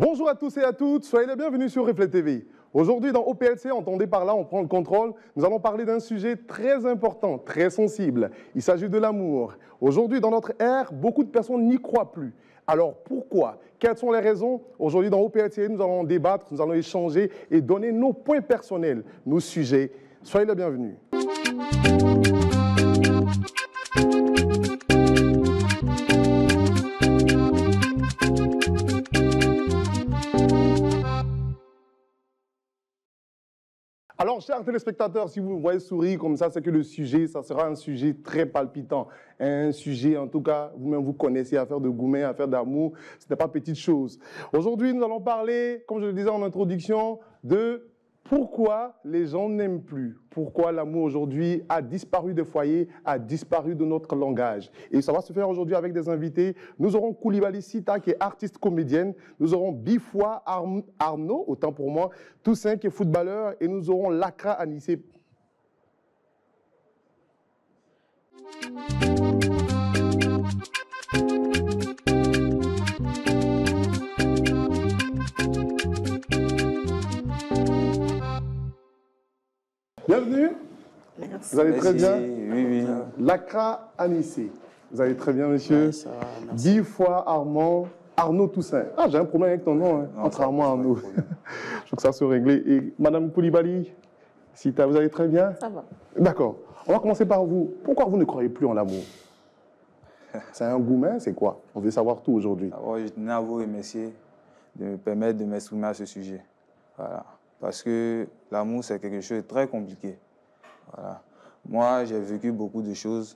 Bonjour à tous et à toutes, soyez les bienvenus sur Reflet TV. Aujourd'hui, dans OPLC, entendez par là, on prend le contrôle, nous allons parler d'un sujet très important, très sensible. Il s'agit de l'amour. Aujourd'hui, dans notre ère, beaucoup de personnes n'y croient plus. Alors pourquoi? Quelles sont les raisons? Aujourd'hui, dans OPLC, nous allons débattre, nous allons échanger et donner nos points personnels, nos sujets. Soyez les bienvenus. Alors, chers téléspectateurs, si vous me voyez sourire comme ça, c'est que le sujet, ça sera un sujet très palpitant. Un sujet, en tout cas, vous-même, vous connaissez, affaire de gourmet, affaire d'amour, ce n'est pas petite chose. Aujourd'hui, nous allons parler, comme je le disais en introduction, de pourquoi les gens n'aiment plus. Pourquoi l'amour aujourd'hui a disparu des foyers, a disparu de notre langage. Et ça va se faire aujourd'hui avec des invités. Nous aurons Koulibaly Sita, qui est artiste comédienne. Nous aurons Bifoua Arnaud, autant pour moi, Toussaint, qui est footballeur. Et nous aurons Lakra Anissé. Bienvenue. Merci. Vous allez très bien? Oui, oui. Lakra Anissé. Vous allez très bien, monsieur? Ouais, ça va, merci. 10 fois Arnaud Toussaint. Ah, j'ai un problème avec ton nom, hein, Non, contrairement à ça, Arnaud. c'est pas un problème. Je veux que ça se règle. Et Madame Koulibaly, Sita, vous allez très bien? Ça va. D'accord. On va commencer par vous. Pourquoi vous ne croyez plus en l'amour? C'est un gourmet, c'est quoi? On veut savoir tout aujourd'hui. D'abord, je tenais à vous remercier de me permettre de m'exprimer à ce sujet. Voilà. Parce que l'amour, c'est quelque chose de très compliqué. Voilà. Moi, j'ai vécu beaucoup de choses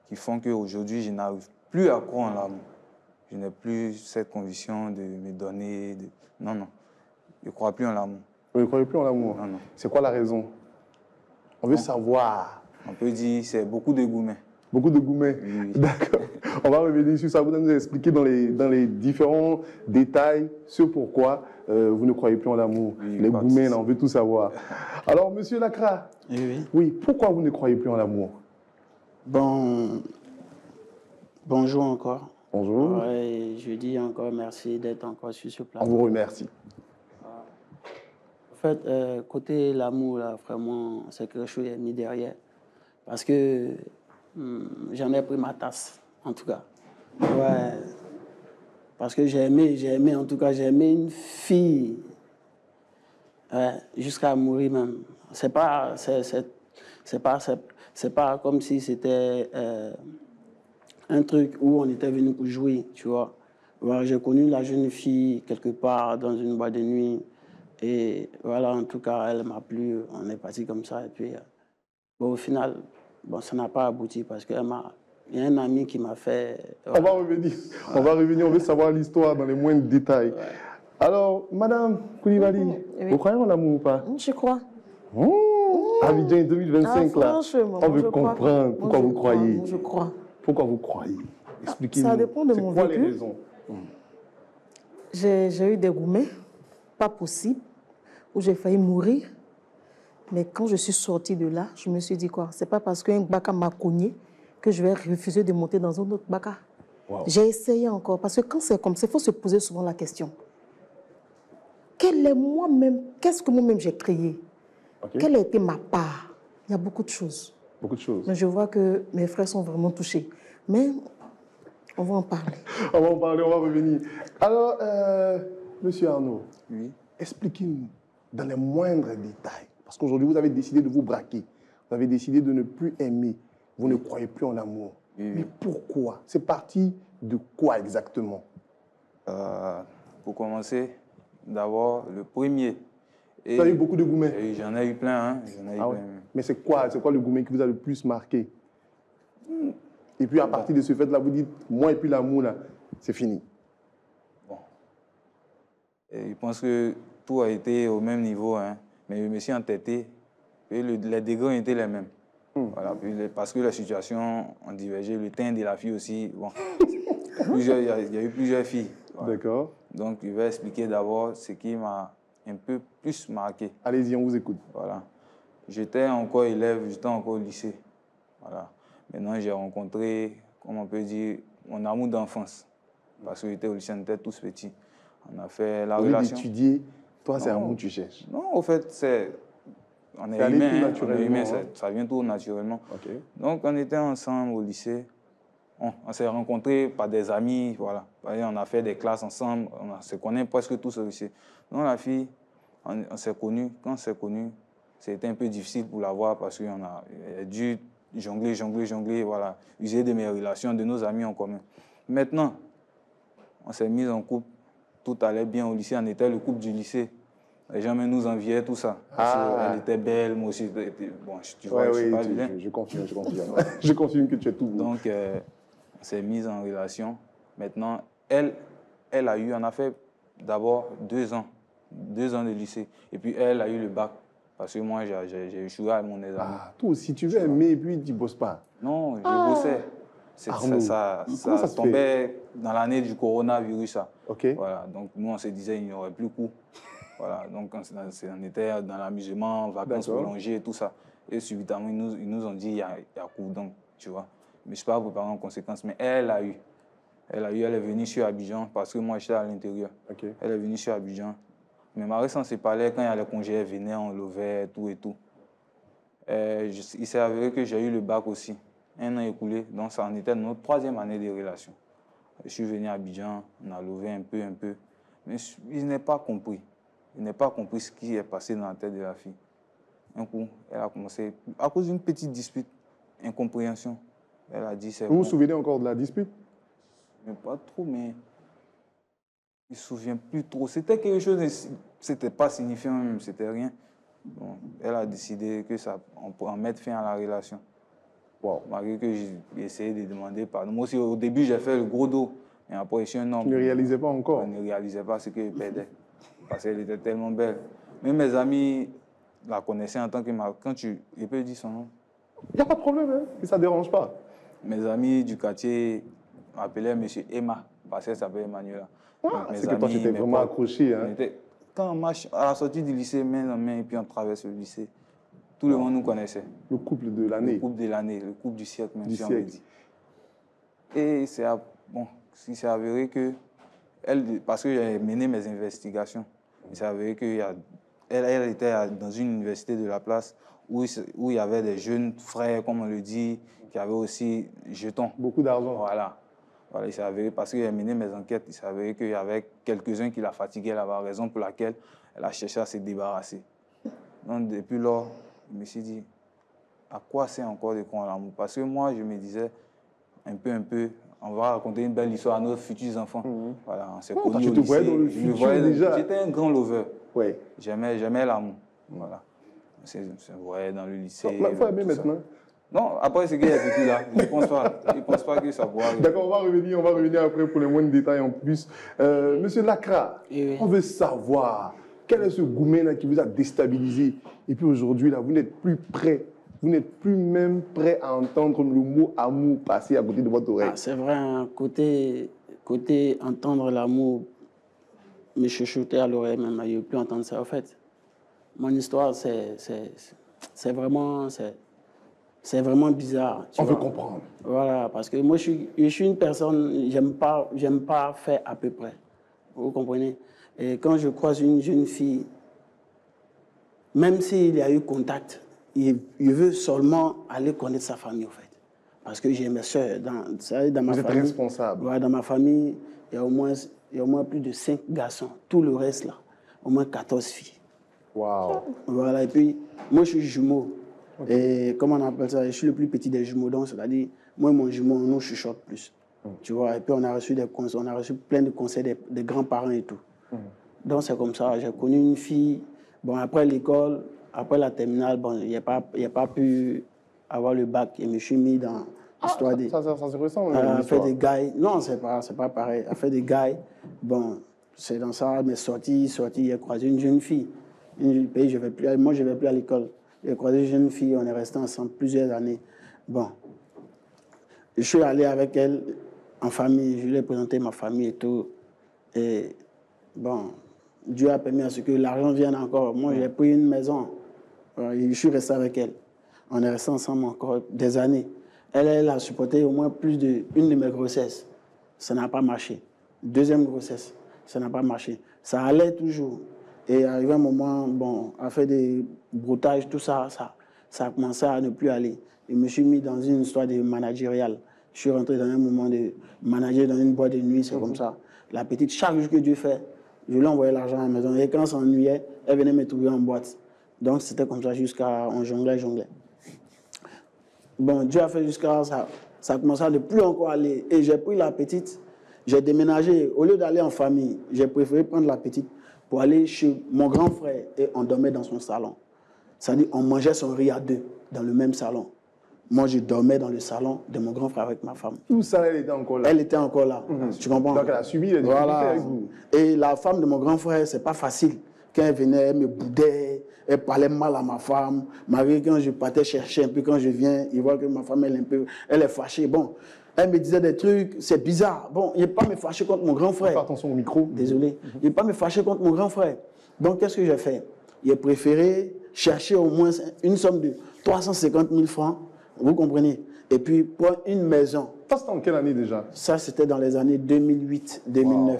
qui font qu'aujourd'hui, je n'arrive plus à croire en l'amour. Je n'ai plus cette conviction de me donner. Non, non. Je ne crois plus en l'amour. Vous ne croyez plus en l'amour? Non, non. C'est quoi la raison? On veut savoir. On peut dire que c'est beaucoup de gourmets. Beaucoup de gourmets. Oui, oui. D'accord. On va revenir sur ça. Vous allez nous expliquer dans les différents détails ce pourquoi vous ne croyez plus en l'amour. Oui, Les pas de gourmets, souci. là, on veut tout savoir. Alors, monsieur Lakra, Oui, oui. oui, pourquoi vous ne croyez plus en l'amour? Bon, bonjour encore. Bonjour. Ouais, je dis encore merci d'être encore sur ce On plateau. vous remercie. En fait, côté l'amour, là, vraiment, c'est quelque chose qui est mis derrière. Parce que j'en ai pris ma tasse, en tout cas. Ouais. Parce que j'ai aimé, en tout cas, j'ai aimé une fille. Ouais, jusqu'à mourir même. C'est pas comme si c'était un truc où on était venu pour jouer, tu vois. Voilà, j'ai connu la jeune fille quelque part dans une boîte de nuit. Et voilà, en tout cas, elle m'a plu. On est parti comme ça. Et puis, bon, au final, bon, ça n'a pas abouti parce qu'il y a un ami qui m'a fait... On va revenir. On va revenir. On veut savoir l'histoire dans les moindres détails. Ouais. Alors, Madame Koulibaly, Oui. vous croyez en l'amour ou pas? Je crois. Abidjan 2025, là. Franchement, On veut je crois. comprendre pourquoi vous croyez. Je crois. Pourquoi vous croyez? Expliquez-nous. Ça dépend de C'est mon quoi les vécu. raisons? J'ai eu des gourmets, pas possible, où j'ai failli mourir. Mais quand je suis sortie de là, je me suis dit quoi? C'est pas parce qu'un baka m'a cogné que je vais refuser de monter dans un autre baka. Wow. J'ai essayé encore. Parce que quand c'est comme ça, il faut se poser souvent la question. Quel est moi-même? Qu'est-ce que moi-même j'ai créé? Ok. Quelle a été ma part? Il y a beaucoup de choses. Beaucoup de choses. Mais je vois que mes frères sont vraiment touchés. Mais on va en parler. On va en parler, on va revenir. Alors, Monsieur Arnaud, Oui. expliquez-nous dans les moindres détails. Parce qu'aujourd'hui, vous avez décidé de vous braquer. Vous avez décidé de ne plus aimer. Vous ne croyez plus en l'amour. Oui, oui. Mais pourquoi? C'est parti de quoi exactement? Pour commencer, d'abord, le premier. Et Vous avez eu beaucoup de gourmets. j'en ai eu plein, hein. J'en ai eu Ah ouais. plein. Mais c'est quoi le gourmet qui vous a le plus marqué? Et puis à partir de ce fait-là, vous dites, moi et puis l'amour, là, c'est fini. Bon. Et je pense que tout a été au même niveau, hein. Mais je me suis entêté et les degrés ont été les mêmes. Voilà, parce que la situation a divergé, le teint de la fille aussi. Bon. Il y a eu plusieurs filles. Voilà. D'accord. Donc, je vais expliquer d'abord ce qui m'a un peu plus marqué. Allez-y, on vous écoute. Voilà. J'étais encore élève, j'étais encore au lycée. Voilà. Maintenant, j'ai rencontré, comment on peut dire, mon amour d'enfance. Parce que j'étais au lycée, on était tous petits. On a fait la Au lieu relation. d'étudier, toi, c'est un Non. mot que tu cherches. Non, au fait, on est allé humain, tout hein, on est naturellement, humain, hein. ça vient tout naturellement. Ok. Donc, on était ensemble au lycée. On s'est rencontrés par des amis, voilà. On a fait des classes ensemble, on se connaît presque tous au lycée. Donc, la fille, on s'est connus. Quand on s'est connus, c'était un peu difficile pour la voir parce qu'on a dû jongler, voilà, user de mes relations, de nos amis en commun. Maintenant, on s'est mis en couple, tout allait bien au lycée, on était le couple du lycée. Les gens nous enviaient, tout ça. Parce qu'elle était belle, moi aussi. Bon, tu vois, je suis pas vilain. Je confirme. Je confirme que tu es tout beau. Donc, on s'est mis en relation. Maintenant, elle a eu, on a fait d'abord 2 ans de lycée. Et puis, elle a eu le bac. Parce que moi, j'ai échoué à mon examen. Ah, toi aussi, tu veux aimer et puis tu ne bosses pas. Non, je bossais. Arnaud, Ça comment ça se tombait dans l'année du coronavirus. Ça. Ok. Voilà, donc nous, on se disait qu'il n'y aurait plus cours. Voilà, donc on était dans l'amusement, vacances prolongées et tout ça. Et subitement, ils nous ont dit qu'il y a cours, donc, tu vois. Mais je ne suis pas préparé en conséquence. Mais elle est venue sur Abidjan parce que moi, j'étais à l'intérieur. Okay. Elle est venue sur Abidjan. Mais Marie s'en s'est parlé quand il y a les congés, elle venait, on levait, tout et tout. Il s'est avéré que j'ai eu le bac aussi. 1 an écoulé, donc ça en était notre 3e année de relation. Je suis venu à Abidjan, on a levé un peu. Mais il n'est pas compris. Il n'a pas compris ce qui est passé dans la tête de la fille. Un coup, elle a commencé, à cause d'une petite dispute, incompréhension. Elle a dit, c'est Vous vous souvenez encore de la dispute? Mais pas trop, mais je ne me souviens plus trop. C'était quelque chose, c'était pas signifiant même, c'était rien. Bon, elle a décidé que on pourrait mettre fin à la relation. Wow. Malgré que j'ai essayé de demander pardon. Moi aussi, au début, j'ai fait le gros dos. Mais après, je suis un homme. Tu ne réalisais pas encore? Je ne réalisais pas ce que je perdais. Parce qu'elle était tellement belle. Même mes amis la connaissaient en tant que quand je peux dire son nom. Il n'y a pas de problème, hein? Ça ne dérange pas. Mes amis du quartier m'appelaient M. Emma, parce qu'elle s'appelle Emmanuela. C'est que toi, tu étais vraiment accroché. Hein? Quand on marche à la sortie du lycée, main en main, et puis on traverse le lycée, tout le monde nous connaissait. Le couple de l'année. Le couple de l'année, le couple du siècle, même du si on siècle. le dit. Et il s'est avéré que, parce que j'ai mené mes investigations, il s'est avéré qu'elle était dans une université de la place où il y avait des jeunes frères, comme on le dit, qui avaient aussi jetons. Beaucoup d'argent. Voilà, il s'est avéré, parce que j'ai mené mes enquêtes, il s'est avéré qu'il y avait quelques-uns qui la fatiguaient là-bas, raison pour laquelle elle a cherché à se débarrasser. Donc, depuis lors, je me suis dit, à quoi c'est encore de croire en l'amour? Parce que moi, je me disais, un peu, on va raconter une belle histoire à nos futurs enfants. Voilà, on s'est connus tu au te lycée. voyais dans le futur déjà. J'étais un grand lover. Ouais. J'aimais l'amour. Voilà. On se voyait dans le lycée. Il faut aimer maintenant. Non, après ce qu'il y a vécu là, je ne pense pas que ça pourra arriver. D'accord, on va revenir après pour les moindres détails en plus. Monsieur Lacra, Oui. on veut savoir quel est ce Goumen-là qui vous a déstabilisé. Et puis aujourd'hui, là, vous n'êtes plus prêt. Vous n'êtes plus même prêt à entendre le mot amour passer à côté de votre oreille. C'est vrai, hein, côté entendre l'amour me chuchoter à l'oreille, même, je ne veux plus entendre ça. En fait, mon histoire, c'est vraiment bizarre. On veut comprendre. Voilà, parce que moi, je suis une personne, j'aime pas faire à peu près. Vous comprenez? Et quand je croise une jeune fille, même s'il y a eu contact, il veut seulement aller connaître sa famille, en fait. Parce que j'ai mes soeurs. Dans ma Vous êtes famille, responsable. Ouais, dans ma famille, il y a au moins plus de 5 garçons. Tout le reste, là, au moins 14 filles. Waouh. Voilà, et puis, moi, je suis jumeau. Okay. Et comment on appelle ça? Je suis le plus petit des jumeaux. Donc, c'est-à-dire, moi et mon jumeau, nous chuchote plus. Tu vois, et puis on a reçu plein de conseils des grands-parents et tout. Donc, c'est comme ça. J'ai connu une fille. Bon, après l'école, après la terminale, bon, il n'y a pas pu avoir le bac. Et je me suis mis dans l'histoire des... Ça se ressemble. Elle fait des gailles. Non, c'est pas pareil. Elle fait des gailles. Bon, c'est dans ça, mais sortie, j'ai croisé une jeune fille. Moi, je ne vais plus à l'école. J'ai croisé une jeune fille, on est restés ensemble plusieurs années. Bon, je suis allé avec elle en famille, je lui ai présenté ma famille et tout. Et bon, Dieu a permis à ce que l'argent vienne encore. Moi, j'ai pris une maison. Je suis resté avec elle. On est restés ensemble encore des années. Elle a supporté au moins une de mes grossesses. Ça n'a pas marché. Deuxième grossesse. Ça n'a pas marché. Ça allait toujours. Et arrivé un moment, bon, à faire des broutages, tout ça, ça a commencé à ne plus aller. Je me suis mis dans une histoire de managériale. Je suis rentré dans un moment de manager dans une boîte de nuit, c'est comme ça. La petite, chaque jour que Dieu fait, je lui envoyais l'argent à la maison. Et quand ça s'ennuyait, elle venait me trouver en boîte. Donc c'était comme ça jusqu'à on jonglait. Bon, Dieu a fait jusqu'à ça. Ça a commencé à ne plus encore aller. Et j'ai pris la petite, j'ai déménagé. Au lieu d'aller en famille, j'ai préféré prendre la petite pour aller chez mon grand frère et on dormait dans son salon. C'est-à-dire on mangeait son riz à deux dans le même salon. Moi, je dormais dans le salon de mon grand frère avec ma femme. Tout ça, elle était encore là. Elle était encore là. Tu comprends? Donc, elle a subi les difficultés avec vous. Et la femme de mon grand frère, c'est pas facile. Quand elle venait, elle me boudait, elle parlait mal à ma femme. Marie, quand je partais chercher un peu, quand je viens, il voit que ma femme, elle est fâchée. Bon, elle me disait des trucs, c'est bizarre. Bon, il ne pas me fâcher contre mon grand frère. Fais attention au micro. Désolé. Il ne pas me fâcher contre mon grand frère. Donc, qu'est-ce que j'ai fait? J'ai préféré chercher au moins une somme de 350 000 francs. Vous comprenez? Et puis, pour une maison. Ça, c'était en quelle année déjà? Ça, c'était dans les années 2008-2009. Wow.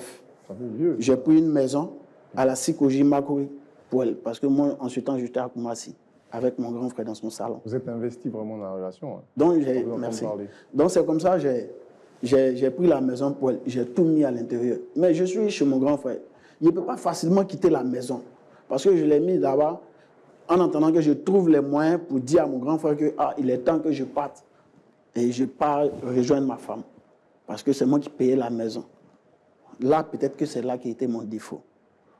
Ça fait vieux. J'ai pris une maison à la Sikoji Makori pour elle. Parce que moi, en ce temps, j'étais à Koumassi avec mon grand frère dans son salon. Vous êtes investi vraiment dans la relation. Hein. Donc, merci. Donc, c'est comme ça, j'ai pris la maison pour elle. J'ai tout mis à l'intérieur. Mais je suis chez mon grand frère. Il ne peut pas facilement quitter la maison. Parce que je l'ai mis d'abord en attendant que je trouve les moyens pour dire à mon grand frère que il est temps que je parte. Et je pars rejoindre ma femme. Parce que c'est moi qui payais la maison. Là, peut-être que c'est là qui était mon défaut.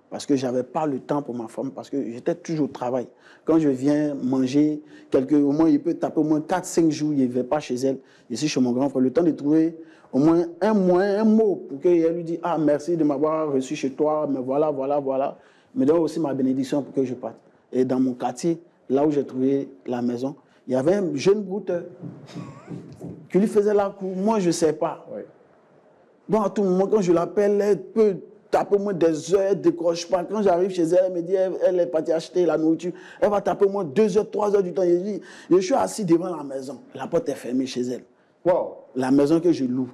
Parce que je n'avais pas le temps pour ma femme, parce que j'étais toujours au travail. Quand je viens manger, au moins, il peut taper au moins 4-5 jours, il ne va pas chez elle. Je suis chez mon grand frère. Le temps de trouver au moins un mot pour qu'elle lui dise « merci de m'avoir reçu chez toi, mais voilà. » Me donne aussi ma bénédiction pour que je parte. Et dans mon quartier, là où j'ai trouvé la maison, il y avait un jeune brouteur qui lui faisait la cour. Moi, je ne sais pas. Oui. Donc, à tout moment, quand je l'appelle, elle peut taper au moins des heures, elle ne décroche pas. Quand j'arrive chez elle, elle me dit, elle est partie acheter la nourriture. Elle va taper au moins 2 heures, 3 heures du temps. Je dis, je suis assis devant la maison. La porte est fermée chez elle. Wow. La maison que je loue.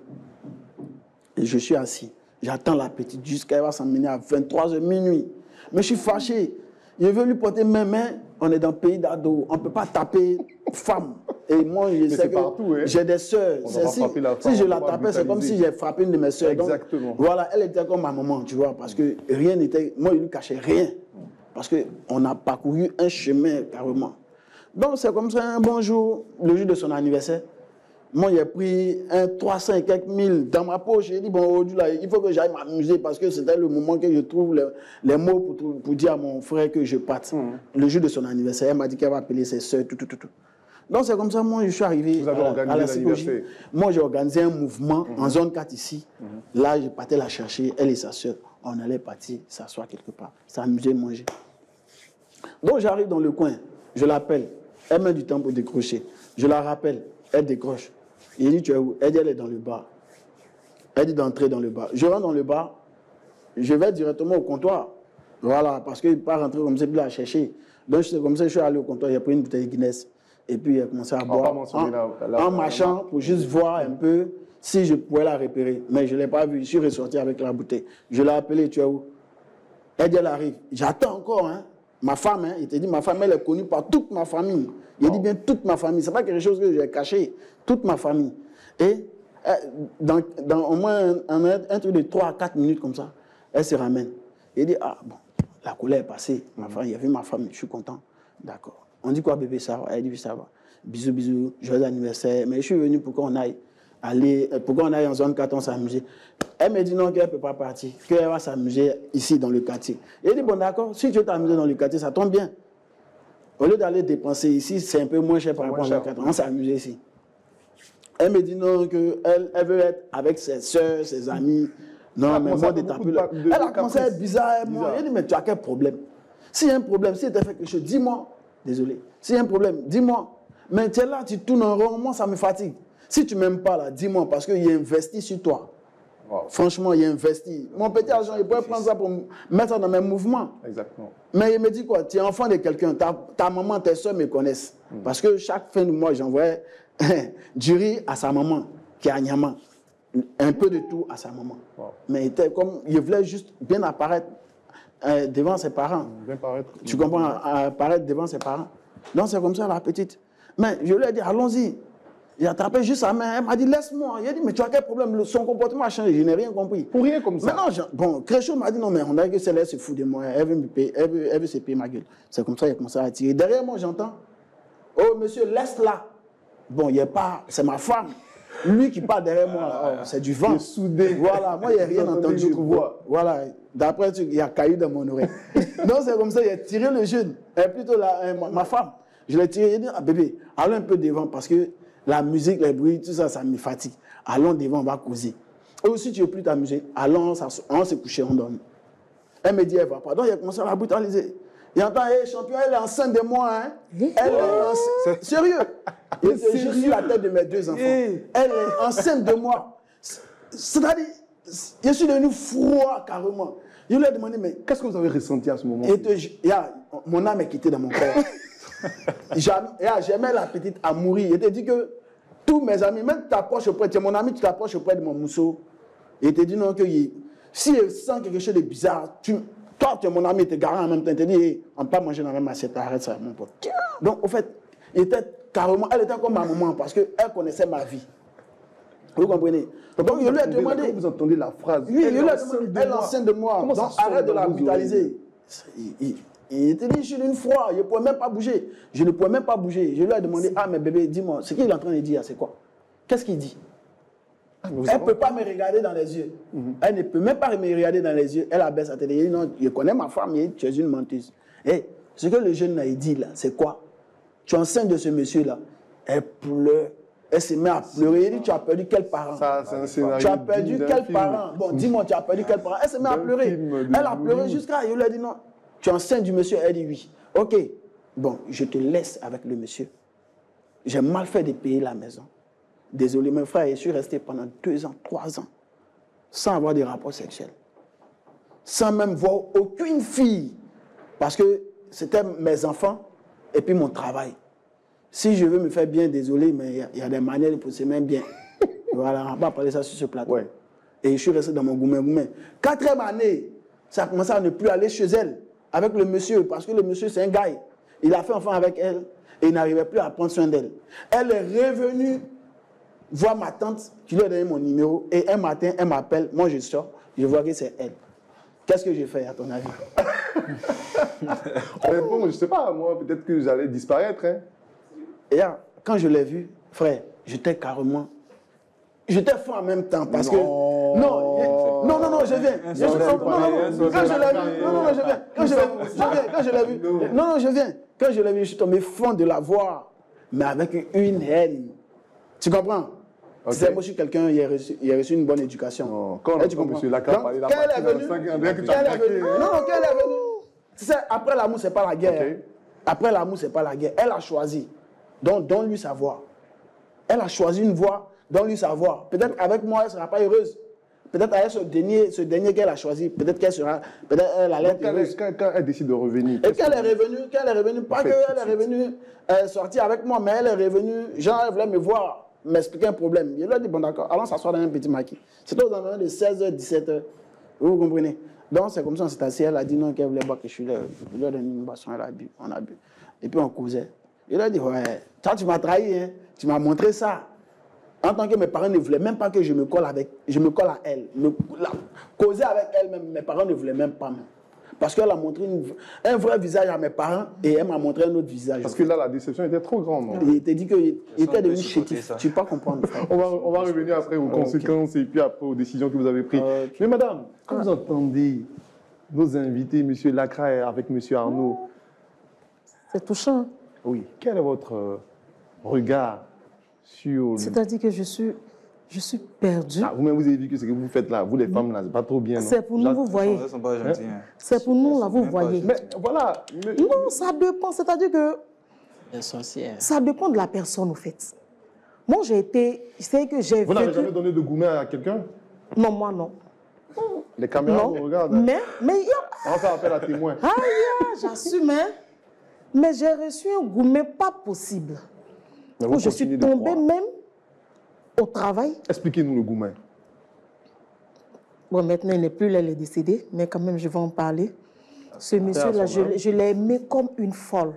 Et je suis assis. J'attends la petite jusqu'à elle va s'emmener à 23 heures, minuit. Mais je suis fâché. Je veux lui porter mes mains. On est dans le pays d'ado. On ne peut pas taper femme. Et moi, je sais que j'ai des sœurs. Si je la tapais, c'est comme si j'ai frappé une de mes sœurs. Exactement. Donc, voilà, elle était comme ma maman, tu vois, parce que rien n'était... Moi, je ne lui cachais rien. Parce qu'on a parcouru un chemin carrément. Donc, c'est comme ça, un bon jour, le jour de son anniversaire, moi, j'ai pris un 300 et quelques mille dans ma poche. J'ai dit, bon, aujourd'hui, là, il faut que j'aille m'amuser parce que c'était le moment que je trouve les mots pour dire à mon frère que je parte. Le jour de son anniversaire, elle m'a dit qu'elle va appeler ses soeurs, tout. Donc, c'est comme ça, moi, je suis arrivé à la psychologie. Moi, j'ai organisé un mouvement en zone 4 ici. Là, je partais la chercher, elle et sa soeur. On allait partir s'asseoir quelque part, s'amuser, manger. Donc, j'arrive dans le coin, je l'appelle. Elle met du temps pour décrocher. Je la rappelle, elle décroche. Il dit, tu es où? Elle dit, elle est dans le bar. Elle dit d'entrer dans le bar. Je rentre dans le bar, je vais directement au comptoir. Voilà, parce qu'il ne peut pas rentrer comme ça, puis la chercher. Donc, comme ça, je suis allé au comptoir, j'ai pris une bouteille de Guinness. Et puis, j'ai commencé à boire en marchant pour juste voir un peu si je pouvais la repérer. Mais je ne l'ai pas vue. Je suis ressorti avec la bouteille. Je l'ai appelée, tu es où? Elle dit, elle arrive. J'attends encore, hein. Ma femme, il te dit, ma femme, elle est connue par toute ma famille. Il dit bien toute ma famille. Ce n'est pas quelque chose que j'ai caché. Toute ma famille. Et dans au moins un truc de 3 à 4 minutes comme ça, elle se ramène. Il dit, bon, la colère est passée. Ma femme, il y avait ma femme, je suis content. D'accord. On dit quoi, bébé, ça va? Elle dit, ça va. Bisous, joyeux anniversaire. Mais je suis venu pour qu'on aille en zone 4, on s'amuser. Elle me dit non, qu'elle ne peut pas partir, qu'elle va s'amuser ici dans le quartier. Elle dit, bon d'accord, si tu veux t'amuser dans le quartier, ça tombe bien. Au lieu d'aller dépenser ici, c'est un peu moins cher par rapport à 4 ans. On s'amuse ici. Elle me dit non, qu'elle veut être avec ses soeurs, ses amis. Non, mais moi, elle a commencé à être bizarre. Elle dit, mais tu as quel problème? S'il y a un problème, si tu as fait quelque chose, dis-moi. Désolé. S'il y a un problème, dis-moi. Mais tu es là, tu tournes en rond, moi, ça me fatigue. Si tu ne m'aimes pas, là, dis-moi, parce qu'il a investi sur toi. Wow. Franchement, il a investi. Mon petit argent, il pourrait prendre ça pour mettre ça dans mes mouvements. Exactement. Mais il me dit quoi? Tu es enfant de quelqu'un, ta maman, tes soeurs me connaissent. Parce que chaque fin de mois, j'envoie du riz à sa maman, qui est à Niama. un peu de tout à sa maman. Wow. Mais il voulait juste bien apparaître devant ses parents. Bien paraître. Tu comprends, apparaître devant ses parents. Donc c'est comme ça la petite. Mais je lui ai dit, allons-y. J'ai attrapé juste sa main. Elle m'a dit, laisse-moi. Il a dit, mais tu as quel problème? Son comportement a changé. Je n'ai rien compris. Pour rien comme ça. Maintenant, bon, Créchot m'a dit, non, mais on a que celle-là se fout de moi. Elle veut me payer, elle veut se payer ma gueule. C'est comme ça qu'il a commencé à tirer. Derrière moi, j'entends, oh, monsieur, laisse-la. Bon, il n'y a pas, c'est ma femme. Lui qui parle derrière moi, oh, c'est du vent. Soudé. Voilà, moi, il n'y a rien entendu. Voilà, d'après, il y a caillou dans mon oreille. Donc, c'est comme ça, il a tiré le jeune, plutôt ma femme. Je l'ai tiré, il a dit, ah, bébé, allons un peu devant parce que la musique, les bruits, tout ça, ça me fatigue. Allons devant, on va causer. Et aussi, tu ne veux plus t'amuser. Allons, on s'est couché, on dormit. Elle me dit, elle va pas. Donc, il a commencé à la brutaliser. Il entend, hey, champion, elle est enceinte de moi. Hein? Elle est enceinte. Sérieux? Je suis la tête de mes 2 enfants. Elle est enceinte de moi. C'est-à-dire, je suis devenu froid carrément. Je lui ai demandé, mais qu'est-ce que vous avez ressenti à ce moment? Mon âme est quittée dans mon corps. J'aimais la petite à mourir. Il te dit que tous mes amis, même tu t'approches auprès, tu es mon ami, tu t'approches auprès de mon mousseau. Il te dit non, que si il sent quelque chose de bizarre, toi, tu es mon ami, tu es garant en même temps. Il te dit, hey, on ne peut pas manger dans la même assiette, arrête ça, mon pote. Donc, au fait, elle était comme ma maman parce qu'elle connaissait ma vie. Vous comprenez? Donc, je lui ai demandé. Vous entendez la phrase? Oui, je lui ai demandé, elle est enceinte de moi. Donc, arrête de la brutaliser. Il était dit, je suis d'une froid, je ne pouvais même pas bouger. Je ne pouvais même pas bouger. Je lui ai demandé, ah, mais bébé, dis-moi, ce qu'il est en train de dire, c'est quoi? Qu'est-ce qu'il dit? Elle ne peut pas me regarder dans les yeux. Elle ne peut même pas me regarder dans les yeux. Elle abaisse sa tête. Elle dit, non, je connais ma femme, tu es une menteuse. Et ce que le jeune a dit là, c'est quoi? Tu es enceinte de ce monsieur-là. Elle pleure. Elle se met à pleurer. Elle dit, tu as perdu quel parent? Ça, c'est un scénario. Tu as perdu quel parent? Bon, dis-moi, tu as perdu quel parent? Elle se met à pleurer. Elle a pleuré jusqu'à... Je lui ai dit, non, tu es enceinte du monsieur? Elle dit, oui. Ok, bon, je te laisse avec le monsieur. J'ai mal fait de payer la maison. Désolé, mes frères, je suis resté pendant 2 ans, 3 ans, sans avoir de rapports sexuels. Sans même voir aucune fille. Parce que c'était mes enfants et puis mon travail. Si je veux me faire bien, désolé, mais il y a des manières pour se mettre bien. Voilà, on va pas parler ça sur ce plateau. Ouais. Et je suis resté dans mon gourmet. 4e année, ça a commencé à ne plus aller chez elle avec le monsieur, parce que le monsieur, c'est un gars. Il a fait enfant avec elle et il n'arrivait plus à prendre soin d'elle. Elle est revenue voir ma tante qui lui a donné mon numéro et un matin, elle m'appelle, moi je sors, je vois que c'est elle. Qu'est-ce que j'ai fait à ton avis? Bon, je ne sais pas, moi, peut-être que j'allais disparaître. Hein. Et là, quand je l'ai vu, frère, j'étais carrément... J'étais fou en même temps parce que... Non, je viens. Quand je l'ai vu, je suis tombé fond de la voir, mais avec une haine. Tu comprends? Okay. C'est moi, je suis quelqu'un, il a reçu une bonne éducation. Quand on entend M. Lacra parler, il a parlé dans le 5 ans, que tu as craqué. Non, quand elle est venue, tu sais, après l'amour, c'est pas la guerre. Okay. Après l'amour, c'est pas la guerre. Elle a choisi. Donc, donne-lui sa voix. Elle a choisi une voie, donne-lui sa voix. Peut-être avec moi, elle ne sera pas heureuse. Peut-être avec ce dernier qu'elle a choisi, peut-être qu'elle sera, peut-être elle allait être heureuse. Quand elle décide de revenir. Et qu'elle est revenue, pas qu'elle est revenue sortir avec moi, mais elle est revenue, genre, elle voulait me voir, m'expliquer un problème. Je lui ai dit, bon d'accord, allons s'asseoir dans un petit maquis. C'était aux environs de 16h, 17h. Vous comprenez? Donc c'est comme ça, on s'est assis, elle a dit non, qu'elle voulait boire que je suis là. Je lui ai donné une boisson, elle a bu, on a bu. Et puis on causait. Je lui ai dit, ouais, toi tu m'as trahi, hein? Tu m'as montré ça. En tant que mes parents ne voulaient même pas que je me colle à elle. Causer avec elle-même, mes parents ne voulaient même pas. Parce qu'elle a montré un vrai visage à mes parents et elle m'a montré un autre visage. Parce que là, la déception était trop grande. Il était dit qu'il était devenu chétif. Tu ne peux pas comprendre. On va revenir après aux conséquences et puis après aux décisions que vous avez prises. Mais madame, quand vous entendez nos invités, M. Lacra avec M. Arnaud... C'est touchant. Oui. Quel est votre regard sur... C'est-à-dire que je suis perdue. Ah, vous-même, vous avez vu que ce que vous faites là, vous les femmes là, c'est pas trop bien, non? C'est pour nous, vous voyez. C'est pour nous, là, vous voyez. Mais voilà. Non, ça dépend. C'est-à-dire que... Les sorcières. Ça dépend de la personne, au fait. Moi, j'ai été... C'est que j'ai Vous n'avez jamais donné de gourmet à quelqu'un? Non, moi, non. Les caméras vous regardent. Mais on va faire appel à témoins. Ah, j'assume, hein. Mais j'ai reçu un gourmet pas possible. Où je suis tombée même au travail. Expliquez-nous le gourmet. Bon, maintenant, il n'est plus là, il est décédé, mais quand même, je vais en parler. Ce monsieur-là, je l'ai aimé comme une folle.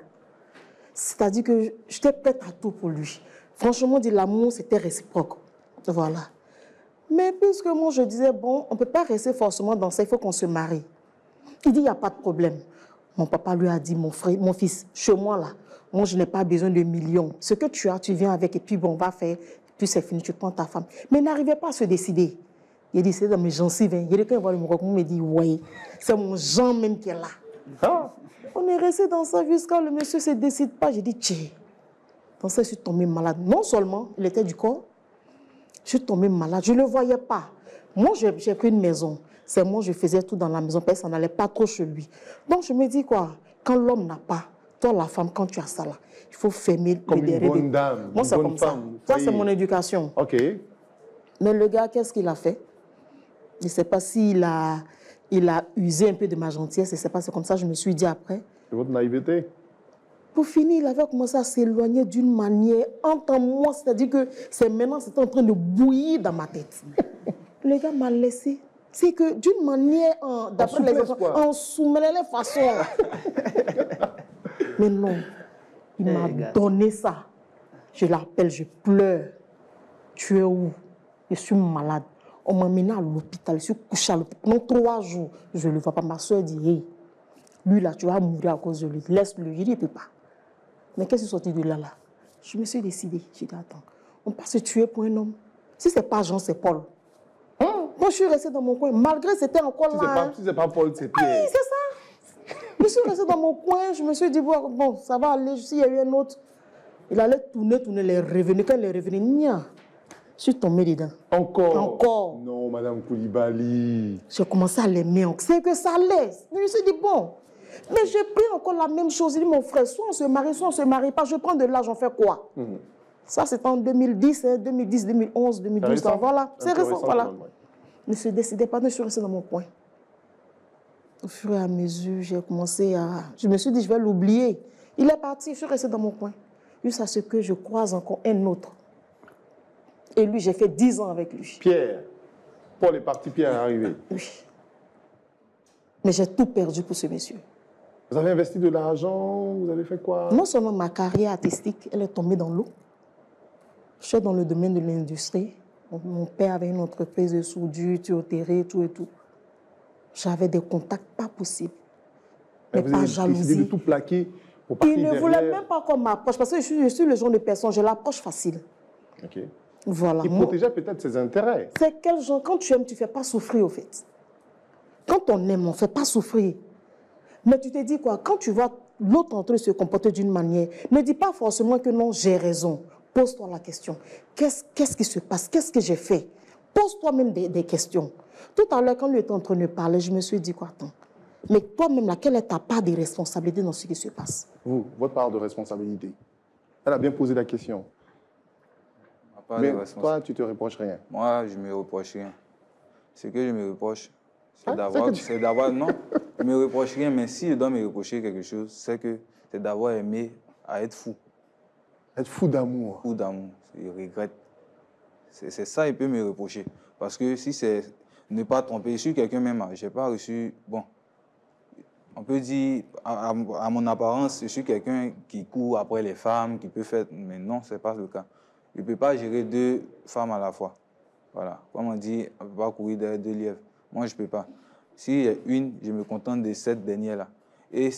C'est-à-dire que j'étais prête à tout pour lui. Franchement, dit l'amour, c'était réciproque. Voilà. Mais puisque moi, je disais, bon, on ne peut pas rester forcément dans ça, il faut qu'on se marie. Il dit, il n'y a pas de problème. Mon papa lui a dit, mon fils, chez moi, là, moi, je n'ai pas besoin de millions. Ce que tu as, tu viens avec, et puis bon, on va faire, puis c'est fini, tu prends ta femme. Mais il n'arrivait pas à se décider. Il dit, c'est dans mes gencives. Il dit, quand il voit le Maroc, il me dit, oui, c'est mon Jean même qui est là. Ah. On est resté dans ça jusqu'à le monsieur ne se décide pas. J'ai dit, tiens, dans ça, je suis tombée malade. Non seulement, il était du corps, je suis tombée malade. Je ne le voyais pas. Moi, j'ai pris une maison. C'est moi, je faisais tout dans la maison, parce que ça n'allait pas trop chez lui. Donc, je me dis quoi, quand l'homme n'a pas, toi, la femme, quand tu as ça là, il faut fermer comme le une bonne dame. Moi, c'est comme ça. Ça, c'est mon éducation. OK. Mais le gars, qu'est-ce qu'il a fait? Je ne sais pas s'il a usé un peu de ma gentillesse. Je ne sais pas, c'est comme ça que je me suis dit après. C'est votre naïveté? Pour finir, il avait commencé à s'éloigner d'une manière entre moi, c'est-à-dire que maintenant, c'était en train de bouillir dans ma tête. Le gars m'a laissé. C'est que d'une manière, d'après les enfants, on soumettait les façons. Mais non, il m'a donné ça. Je l'appelle, je pleure. Tu es où? Je suis malade. On m'a mené à l'hôpital, je suis couché à l'hôpital. Pendant 3 jours, je ne le vois pas. Ma soeur dit, hey, lui là, tu vas mourir à cause de lui. Laisse-le, je dis, il ne peut pas. Mais qu'est-ce qui est sorti de là? Je me suis décidée. J'ai dit, attends, on peut se tuer pour un homme. Si ce n'est pas Jean, c'est Paul. Moi, je suis restée dans mon coin, malgré que c'était encore là. Si ce n'est pas Paul, c'est Pierre. Oui, c'est ça. Je suis restée dans mon coin, je me suis dit, bon, ça va aller. S'il y a eu un autre, il allait tourner, les revenus. Quand il est revenu, nia, je suis tombée dedans. Encore. Non, Madame Koulibaly. J'ai commencé à l'aimer. C'est que ça allait. Je me suis dit, bon. Mais j'ai pris encore la même chose. Il dit, mon frère, soit on se marie, soit on ne se marie pas. Je prends de l'âge, on fait quoi? Ça, c'était en 2010, 2010, 2011, 2012. Voilà, c'est récent. Voilà. Ne se décidez pas, je suis restée dans mon coin. Au fur et à mesure, j'ai commencé à... Je me suis dit, je vais l'oublier. Il est parti, je suis restée dans mon coin. Jusqu'à ce que je croise encore un autre. Et lui, j'ai fait 10 ans avec lui. Pierre. Paul est parti, Pierre est arrivé. Oui. Mais j'ai tout perdu pour ce monsieur. Vous avez investi de l'argent? Vous avez fait quoi? Non seulement ma carrière artistique, elle est tombée dans l'eau. Je suis dans le domaine de l'industrie. Mon père avait une entreprise de soudure, tuyauterie, tout et tout. J'avais des contacts pas possibles. Mais vous pas avez jalousie. décidé de tout plaquer pour partir Il ne voulait même pas qu'on m'approche parce que je suis le genre de personne, je l'approche facile. OK. Voilà. Il protégeait peut-être ses intérêts. C'est quel genre? Quand tu aimes, tu ne fais pas souffrir, au fait. Quand on aime, on ne fait pas souffrir. Mais tu te dis quoi? Quand tu vois l'autre en train de se comporter d'une manière, ne dis pas forcément que non, j'ai raison. Pose-toi la question. Qu'est-ce qui se passe? Qu'est-ce que j'ai fait? Pose-toi-même des questions. Tout à l'heure, quand lui était en train de parler, je me suis dit quoi? Attends. Mais toi-même, quelle est ta part de responsabilité dans ce qui se passe? Vous, votre part de responsabilité. Elle a bien posé la question. Mais toi, tu ne te reproches rien. Moi, je ne me reproche rien. Ce que je me reproche, c'est d'avoir... Non, je ne me reproche rien, mais si je dois me reprocher quelque chose, c'est d'avoir aimé à être fou. Être fou d'amour. Fou d'amour, je regrette. C'est ça qu'il peut me reprocher. Parce que si c'est ne pas tromper, je suis quelqu'un même, je n'ai pas reçu... Bon, on peut dire, à mon apparence, je suis quelqu'un qui court après les femmes, qui peut faire... Mais non, ce n'est pas le cas. Je ne peux pas gérer 2 femmes à la fois. Voilà. Comme on dit, on ne peut pas courir derrière 2 lièvres. Moi, je ne peux pas. S'il y a une, je me contente de cette dernière-là. Et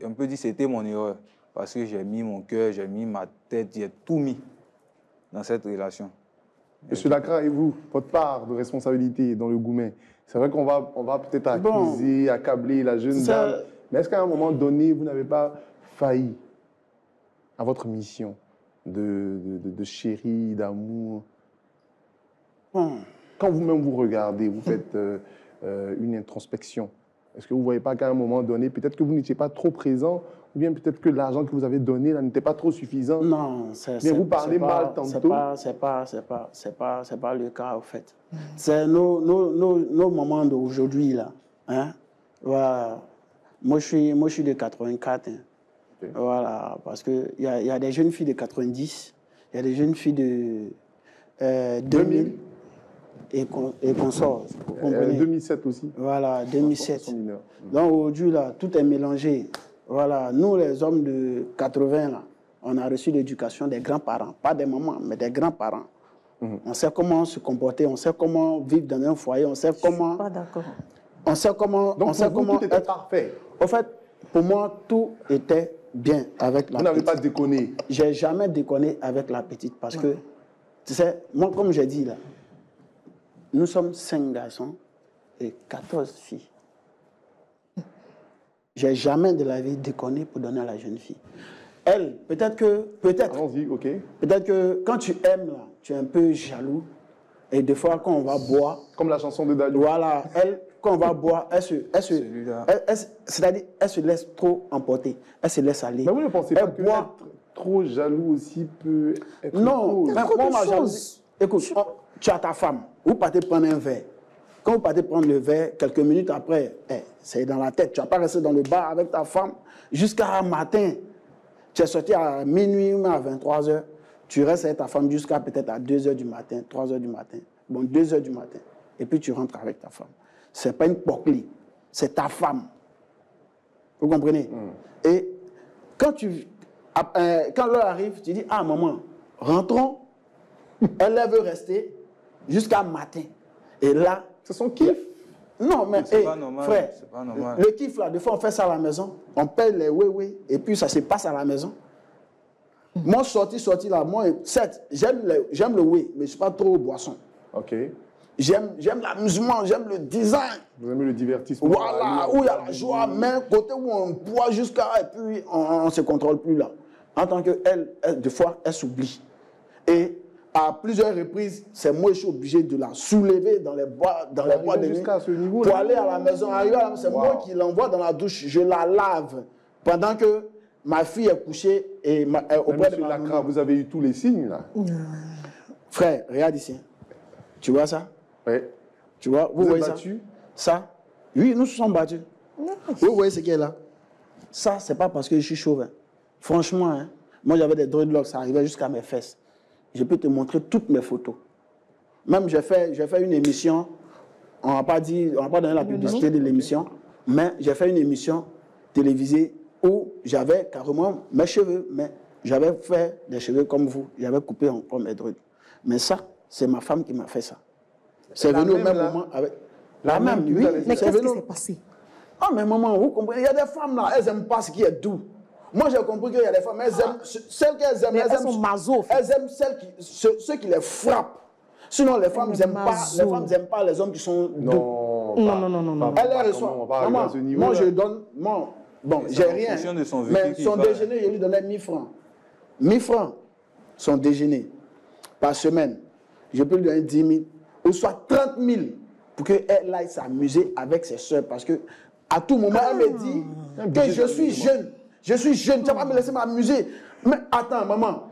on peut dire que c'était mon erreur. Parce que j'ai mis mon cœur, j'ai mis ma tête, j'ai tout mis dans cette relation. Monsieur Lacra, et vous, votre part de responsabilité dans le Goumen, c'est vrai qu'on va peut-être accuser, accabler la jeune dame, mais est-ce qu'à un moment donné, vous n'avez pas failli à votre mission de chérie, d'amour? Quand vous-même vous regardez, vous faites une introspection, est-ce que vous ne voyez pas qu'à un moment donné, peut-être que vous n'étiez pas trop présent, ou bien peut-être que l'argent que vous avez donné n'était pas trop suffisant? Non, vous parlez mal tantôt. C'est pas le cas, en fait. C'est nos moments d'aujourd'hui, là. Hein? Voilà. Moi, je suis de 84. Hein. Okay. Voilà, parce qu'il y a des jeunes filles de 90, il y a des jeunes filles de 2000. et consorts. Vous comprenez? 2007 aussi. Voilà, 2007. Sont mineurs. Donc aujourd'hui, là, tout est mélangé. Voilà, nous, les hommes de 80, là, on a reçu l'éducation des grands-parents. Pas des mamans, mais des grands-parents. On sait comment se comporter, on sait comment vivre dans un foyer, on sait comment... Je suis pas d'accord. On sait comment... Donc, on sait comment tout était parfait. En fait, pour moi, tout était bien avec la petite. Vous n'avez pas déconné. J'ai jamais déconné avec la petite parce que, tu sais, moi, comme j'ai dit là, nous sommes 5 garçons et 14 filles. J'ai jamais de la vie déconné pour donner à la jeune fille. Elle, peut-être que Allons-y, ok. peut-être que quand tu aimes là, tu es un peu jaloux et des fois quand on va boire, Comme la chanson de Dadju. voilà, elle, quand on va boire, Celui-là. c'est-à-dire, elle se laisse trop emporter, elle se laisse aller. Mais vous ne pensez pas Elle que boit. être trop jaloux aussi peut être Non, une mais cause? trop moi, de ma choses. jalousie. Écoute, tu as ta femme, vous partez prendre un verre. Quand vous partez prendre le verre, quelques minutes après, c'est dans la tête. Tu n'as pas resté dans le bar avec ta femme jusqu'à matin. Tu es sorti à minuit ou à 23h. Tu restes avec ta femme jusqu'à peut-être à 2h du matin, 3h du matin. Bon, 2h du matin. Et puis tu rentres avec ta femme. Ce n'est pas une poquelie, c'est ta femme. Vous comprenez? Et quand l'heure arrive, tu dis, ah maman, rentrons. Elle veut rester jusqu'à matin. Et là, C'est son kiff. non, mais C'est pas normal, frère, c'est pas normal. le kiff là, des fois on fait ça à la maison, on paye les oui, et puis ça se passe à la maison. Moi, sorti là, moi, certes, j'aime le oui, mais je ne suis pas trop boisson. Ok. J'aime l'amusement, j'aime le design. Vous aimez le divertissement. Voilà, où il y a la joie, mais côté où on boit jusqu'à, et puis on ne se contrôle plus là. En tant qu'elle, des fois, elle s'oublie. Et à plusieurs reprises, c'est moi qui suis obligé de la soulever dans les bois de nuit jusqu'à ce niveau pour aller à la maison. C'est Wow. moi qui l'envoie dans la douche, je la lave pendant que ma fille est couchée et auprès de Monsieur ma Lacra, vous avez eu tous les signes là. Frère, regarde ici. Tu vois ça? Oui. Tu vois? Vous Vous voyez êtes ça? battu? Ça? Oui, nous sommes battus. Vous voyez ce qu'il y a là? Ça, c'est pas parce que je suis chauvin. Franchement, hein, moi j'avais des dreadlocks, ça arrivait jusqu'à mes fesses. Je peux te montrer toutes mes photos. Même j'ai fait une émission, on n'a pas donné la publicité de l'émission, mais j'ai fait une émission télévisée où j'avais carrément mes cheveux, mais j'avais fait des cheveux comme vous, j'avais coupé encore mes dreads. Mais ça, c'est ma femme qui m'a fait ça. C'est La venu au même, même là? moment avec... La même qui vous oui. avez fait Mais c'est qu'est-ce qui venu- s'est passé? Ah, mais maman, vous comprenez, il y a des femmes là, elles n'aiment pas ce qui est doux. Moi, j'ai compris qu'il y a des femmes, elles aiment celles qu'elles aiment. Mais elles sont maso, en fait. Elles aiment ceux qui les frappent. Sinon, les femmes n'aiment pas les hommes qui sont doux. Non. Non. Elle les On reçoit. va pas arriver Maman, à ce niveau. moi, je donne. Bon, j'ai rien. fonction de son vécu Mais qu'il son va. déjeuner, je lui donnais 1000 francs. 1000 francs, son déjeuner, par semaine. Je peux lui donner 10 000, ou soit 30 000, pour qu'elle aille s'amuser avec ses soeurs. Parce que à tout moment, elle me dit que je suis jeune. Je suis jeune, tu vas pas me laisser m'amuser. Mais attends, maman,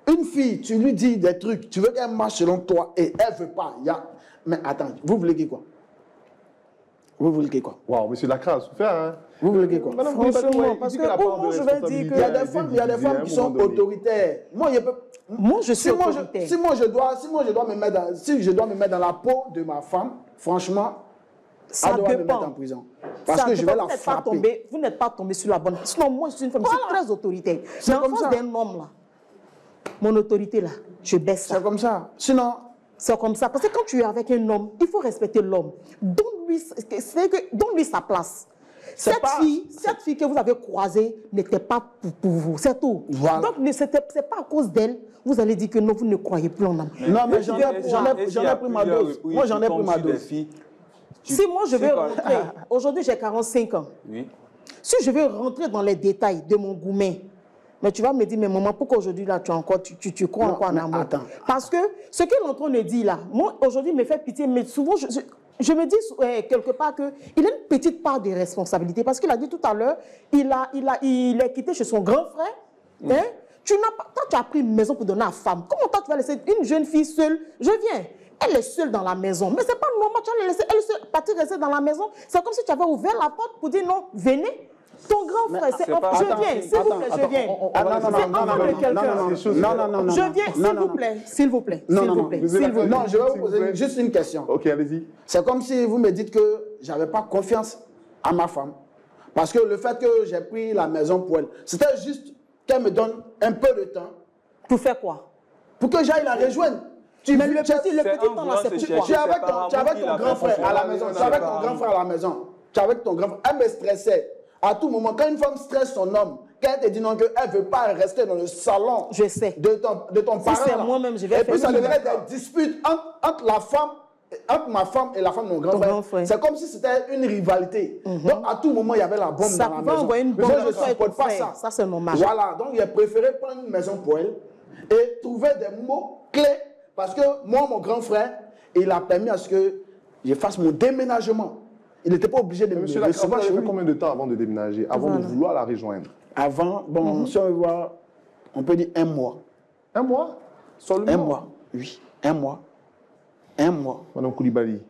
une fille, tu lui dis des trucs, tu veux qu'elle marche selon toi et elle ne veut pas. Mais attends, vous voulez quoi? Vous voulez quoi? Waouh, monsieur Lacra a souffert, hein. Vous voulez quoi? Madame Franchement, Goubet, ouais, parce il que dit la part moi, de je vais dire que- responsabilité Il y a a des été femmes, divisée à un qui sont moment donné. autoritaires. Moi, Moi, je suis si moi autoritaire. je dois me mettre dans la peau de ma femme, franchement, Ça elle doit me dépend. mettre en prison. Parce Ça que je dépend, vais la vous n'êtes pas frapper. vous n'êtes pas tombé sur la bonne. Sinon, moi, je suis une femme, je suis très autoritaire. C'est Mais en comme face ça. d'un homme, là, mon autorité, là, je baisse ça. C'est comme ça. Sinon, C'est comme ça. Parce que quand tu es avec un homme, il faut respecter l'homme. Donne-lui sa place. C'est Cette pas- fille que vous avez croisée n'était pas pour vous. C'est tout. Voilà. Donc, ce n'est pas à cause d'elle, vous allez dire que non, vous ne croyez plus en homme. non, mais Et j'en s'il y a ai pris ma plusieurs dose. reprises, Moi, j'en tu ai pris tombes ma sur des dose. filles, Si moi, je vais c'est pas- rentrer, aujourd'hui, j'ai 45 ans. Oui. Si je veux rentrer dans les détails de mon gourmet, mais tu vas me dire, mais maman, pourquoi aujourd'hui, là, tu crois Non, encore en mais amour? attends. Parce que ce qu'il est en train de dire là, moi, aujourd'hui, me fait pitié, mais souvent, je me dis quelque part qu'il a une petite part de responsabilité. Parce qu'il a dit tout à l'heure, il est quitté chez son grand frère. Hein? Toi, tu as pris une maison pour donner à la femme. Comment toi, tu vas laisser une jeune fille seule? Je viens. Elle est seule dans la maison. Mais ce n'est pas normal. Tu vas la laisser, elle partir rester dans la maison. C'est comme si tu avais ouvert la porte pour dire non, venez. Ton grand frère, c'est... Je viens, s'il vous plaît, je viens. Je viens, s'il vous plaît. Non, je vais vous poser juste une question. Ok, allez-y. C'est comme si vous me dites que je n'avais pas confiance à ma femme. Parce que le fait que j'ai pris la maison pour elle, c'était juste qu'elle me donne un peu de temps. Pour faire quoi? Pour que j'aille la rejoindre. Mais le petit temps là, c'est pourquoi? Tu es avec ton grand frère à la maison. Tu es avec ton grand frère à la maison. Tu es avec ton grand frère. Elle me stressait. À tout moment, quand une femme stresse son homme, quand elle te dit non, qu'elle ne veut pas rester dans le salon de ton parent. Si c'est moi-même, je vais faire. Et puis ça devenait des disputes entre ma femme et la femme de mon grand frère. C'est comme si c'était une rivalité. Donc à tout moment, il y avait la bombe dans la maison. Envoyer une bombe, je ne supporte pas ça. Ça, c'est normal. Voilà, donc j'ai préféré prendre une maison pour elle et trouver des mots clés. Parce que moi, mon grand frère, il a permis à ce que je fasse mon déménagement. Il n'était pas obligé de me recevoir. Monsieur Lacroix, vous avez combien de temps avant de déménager, avant de vouloir la rejoindre? Avant, bon, si on veut voir, on peut dire 1 mois. 1 mois? Seulement? 1 mois, oui. 1 mois. 1 mois. Madame Koulibaly.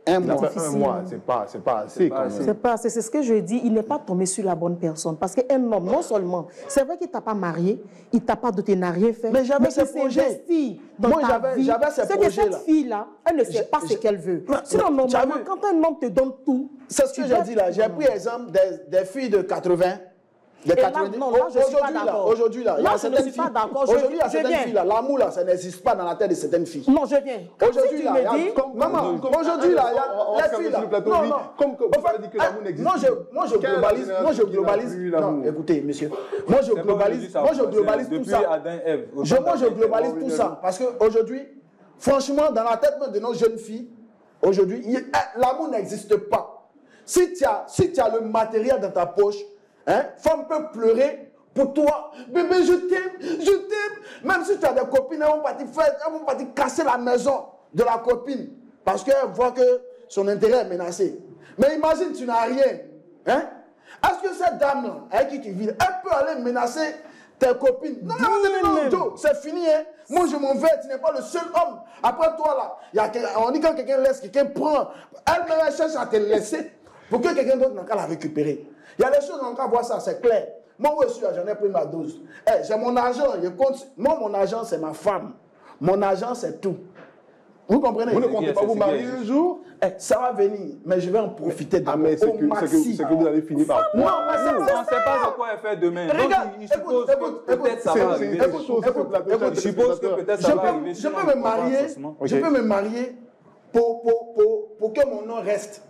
1 mois. 1 mois, c'est pas assez quand même. C'est ce que je dis, il n'est pas tombé sur la bonne personne. Parce qu'un homme, non seulement, c'est vrai qu'il ne t'a pas marié, il ne t'a pas doté, n'a rien fait. Mais j'avais ses projets. Moi, j'avais ces projets-là. C'est que cette fille-là, elle ne sait pas ce qu'elle veut. Sinon, normalement, quand un homme te donne tout... C'est ce que j'ai dit là. J'ai pris exemple des filles de 80. Là, non, là, je ne suis pas d'accord. Aujourd'hui, là, il y a certaines filles. Aujourd'hui, il y a certaines filles, là. L'amour, là, ça n'existe pas dans la tête de certaines filles. Non, je viens. Aujourd'hui, là, maman, aujourd'hui, là, il y a les filles, là. Non, comme vous avez dit que l'amour n'existe pas. Moi, je globalise. Non, écoutez, monsieur. Moi, je globalise tout ça. Moi, je globalise tout ça. Parce qu'aujourd'hui, franchement, dans la tête de nos jeunes filles, aujourd'hui, l'amour n'existe pas. Si tu as le matériel dans ta poche, femme peut pleurer pour toi. Bébé, je t'aime. Même si tu as des copines, elles vont partir casser la maison de la copine. Parce qu'elles voient que son intérêt est menacé. Mais imagine, tu n'as rien. Est-ce que cette dame-là, avec qui tu vis, elle peut aller menacer tes copines? Non, Joe, c'est fini. Moi, je m'en vais. Tu n'es pas le seul homme. Après toi, là, on dit quand quelqu'un laisse, quelqu'un prend. Elle-même, elle cherche à te laisser pour que quelqu'un d'autre n'a qu'à la récupérer. Il y a des choses, on peut voir ça, c'est clair. Moi aussi, j'en ai pris ma dose. J'ai mon argent, je compte. Moi, mon argent, c'est ma femme. Mon argent, c'est tout. Vous comprenez? Vous ne comptez pas vous marier un jour? Ça va venir, mais je vais en profiter d'abord. Mais c'est que vous allez finir par... Non, mais on ne sait pas de quoi elle fait demain. Regarde, il suppose que peut-être ça va arriver. Je suppose que peut-être ça va arriver. Je peux me marier pour que mon nom reste.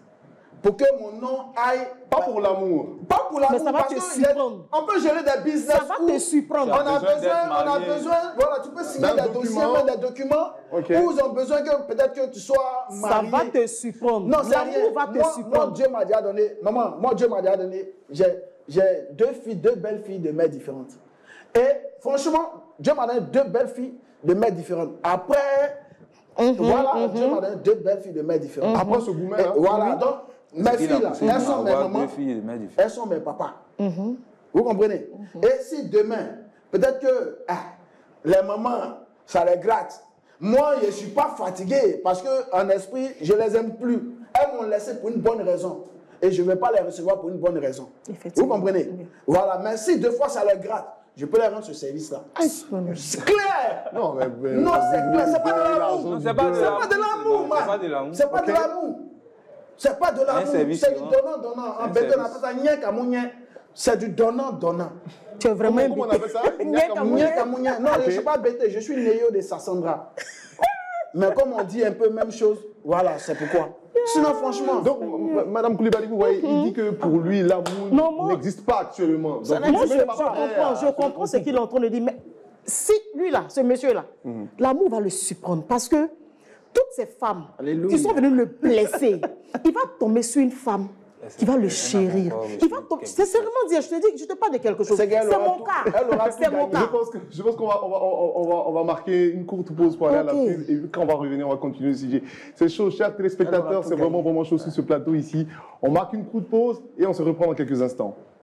Pour que mon nom aille... Pas pour l'amour. Pas pour l'amour. Mais ça va te surprendre. On peut gérer des business. Ça va te surprendre. On a besoin, voilà, tu peux signer des dossiers, des documents, où ils ont besoin que peut-être que tu sois marié. Ça va te surprendre. Non, c'est rien. Va te surprendre. Moi, Dieu m'a déjà donné, maman, Dieu m'a déjà donné, j'ai 2 filles, 2 belles filles de mères différentes. Et franchement, Dieu m'a donné 2 belles filles de mères différentes. Après, voilà, Dieu m'a donné 2 belles filles de mères différentes. Après ce gourmet, voilà, donc, mes filles, là, elles sont mes mamans, elles sont mes papas. Vous comprenez? Et si demain, peut-être que les mamans, ça les gratte. Moi, je ne suis pas fatigué parce qu'en esprit, je ne les aime plus. Elles m'ont laissé pour une bonne raison. Et je ne vais pas les recevoir pour une bonne raison. Vous comprenez? Voilà, mais si 2 fois ça les gratte, je peux les rendre ce service-là. C'est clair! Non, c'est clair, c'est pas de l'amour. C'est pas de l'amour, man. C'est pas de l'amour. C'est pas de l'amour, c'est du donnant-donnant. En bébé, on appelle ça nyek. C'est du donnant-donnant. Tu es vraiment comment on appelle ça? Nyek. Non, je ne suis pas bêté, je suis Néo de Sassandra. Mais comme on dit un peu même chose, voilà, c'est pourquoi. Sinon, franchement... Donc, Madame Koulibaly, vous voyez, il dit que pour lui, l'amour n'existe pas actuellement. Donc, moi, je comprends ce qu'il est en train de dire. Mais si lui, là, ce monsieur-là, l'amour va le surprendre parce que toutes ces femmes qui sont venues le blesser, il va tomber sur une femme qui va le chérir. Il va tomber. C'est vraiment dire, je te dis, je te parle de quelque chose. C'est mon cas. C'est mon cas. Je pense qu'on va marquer une courte pause pour aller à la pub. Et quand on va revenir, on va continuer le sujet. C'est chaud, chers téléspectateurs, c'est vraiment chaud sur ce plateau ici. On marque une courte pause et on se reprend dans quelques instants.